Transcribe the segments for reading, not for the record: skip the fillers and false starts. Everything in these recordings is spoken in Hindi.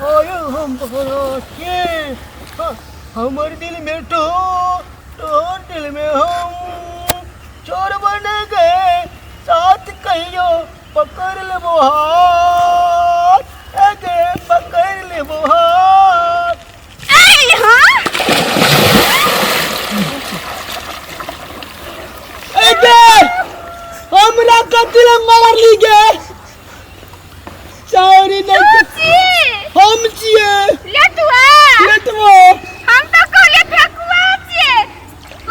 आयो हम बहराते हमारे दिल में तो दिल में हम चोर बन गए साथ कहियो पकड़ ले वो हाथ आगे पकड़ ले वो हाथ हमरा कतिल मार ली गए सॉरी नहीं हम छिए लेटवा हम तो कहले फेकुआ छिए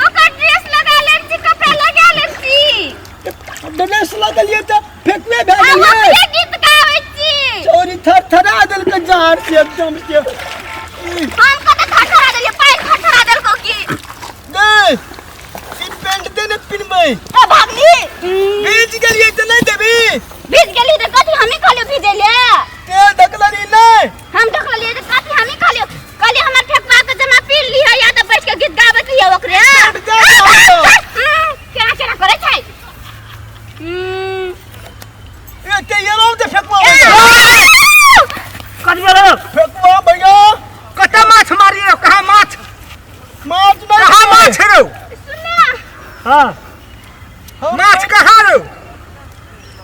ओकर ड्रेस लगा लेन छी कपड़ा लगा लेन छी ड्रेस लगा लिए त फेकुए भे हम गेलिए अपने गीत गाबै छी सॉरी थरथरा दिल के जार से एकदम से हम कत थरथरा देलिए पाइ थरथरा देल को की नहीं ई पेंट देने पिनबै ए भागली बीच गेलिए त नहीं देबी बीच गेली त कथि हमी कहलियो भी देले के ढकलनी नहीं हम ढकलिए त कथि हमी कहलियो कहलिए हमर फेकुआ के जमा पीन लियो या त बैठ के गीत गाबै लियो ओकरे केना केना करे छै ये के ये रो दे फेकुआ कथि बोलो फेकुआ भैया कत माछ मारी रो कहां माछ माछ नहीं कहां माछ रो सुनना हां माछ कहां रो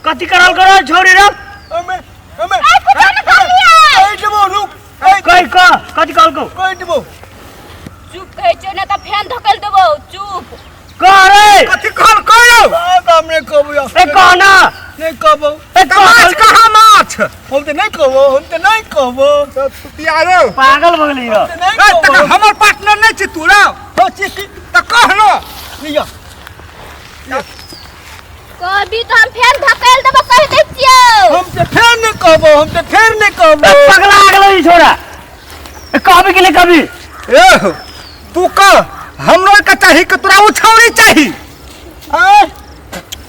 कथि करल करो छोड़ी रो हमें हमें ए कुछ न कहलिए ए जबो रुक कहि क कथि कहल को कोई जबो चुप कहै छै न त फैन धकल देबो चुप कह रे कथि कहल करो काम नहीं कहबो ए कह ना नहीं कहबो ए माछ कहां माछ हम तो नहीं कहबो हम तो नहीं कहबो तू पियारो पागल भगली रो नहीं ए त हमर पार्टनर नहीं छी तू रो हो चिकी त कह लो लिया कभी तो हम फैन धकल देबो कह दै छियो हम तो फिर नहीं कहबो हम तो फिर नहीं कहबो पगला गेलो ई छोरा कहबे के लिए कभी ए तू कह हमरो के चाही के तोरा उछौरी चाही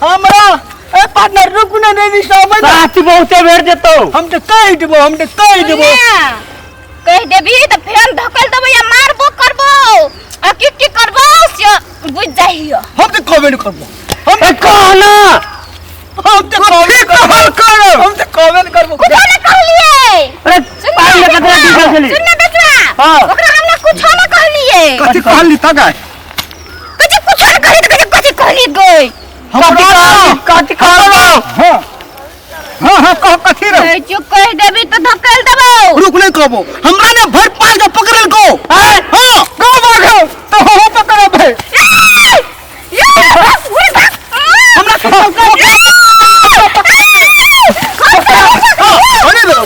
हमरा ए पार्टनर रुक ना नहीं समझ साथी बहुते भेट देतो हम तो कह देबो हम तो कह देबो कह देबी त फैन धकल देबो या मारबो करबो आ की करबो से बुझ जाइयो हम तो कहबे नहीं करबो हम ए कह ना हम तो कहबे करो हम तो कहबे नहीं करबो कुछ न कहलिए अरे पानी के कतरा दिखल चली सुन न बेचवा हां ओकरा हमने कुछ न कहलिए कथि कहली त गाय कुछ न कहि त कथि कहली गई कथि कहलो हां हां कह कथि रो जो कह देबी त धकल देबो रुक नहीं कहबो हमरा ने भर पाल के पकड़ल को हां को भागो तो हो पकड़ो भाई हमरा होने दो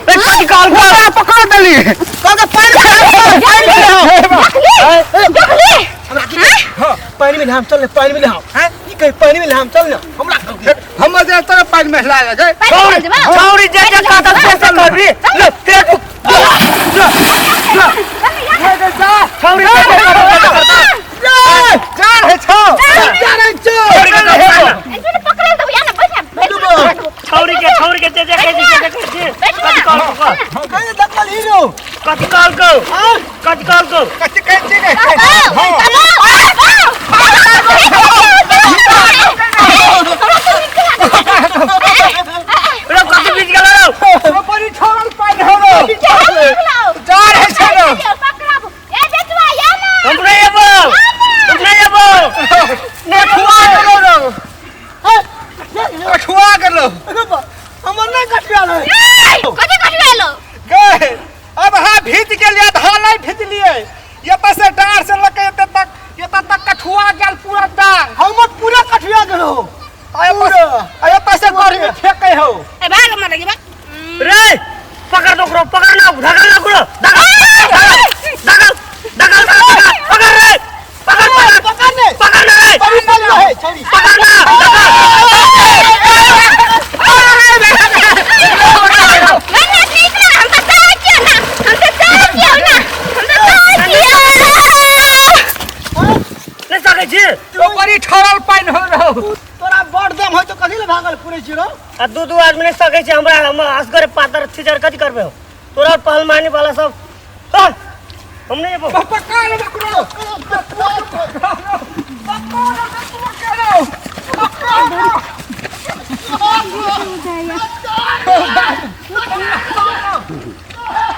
ए कथि कहल पकड़ देली काका पानी में हम चल पानी में हम हैं ई कहीं पानी में हम चल ना हमरा हम जे तोरा पानी में ला गए छौरी जे कहता से करबी ले ते छौरी जान है छौ जान है छौ इनसे पकड़ दो या ना बैठ छौरी के जे कथि कहल को कहीं दखल हीरो कथि कहल को कथि कहै छी रो कथि बीच गेलो बड़ी छोड़ल पानी हो रो जार है छनो पकड़ाबो ए बेचवा या ना हम नहीं आबो ने खुआ गेलो रो कठुआ गेलो हमर नहीं कटिया रे कथि कटवेलो गए अब हां भीज के लिए धा नहीं भीज लिए ये त से डार से लके ये तक कठुआ गेल पूरा डार हम पूरा कटिया गेलो आय त से घर में फेंके हो ए भाग मर लगी बा रे पकड़ दो करो पकड़ ना धगल ना करो दगल पकड़ रे पकड़ रे पकड़ ना ठहरल पानी हो रहो तोरा बड़ दम है तो कथि ले भागल पुरे छिरो आ दू आदमी ने सके छै हमरा हम असगर पातर थिजर कथि करबे तोरा पहलवानी वाला सब हम नहीं पक्का ले करो पक्का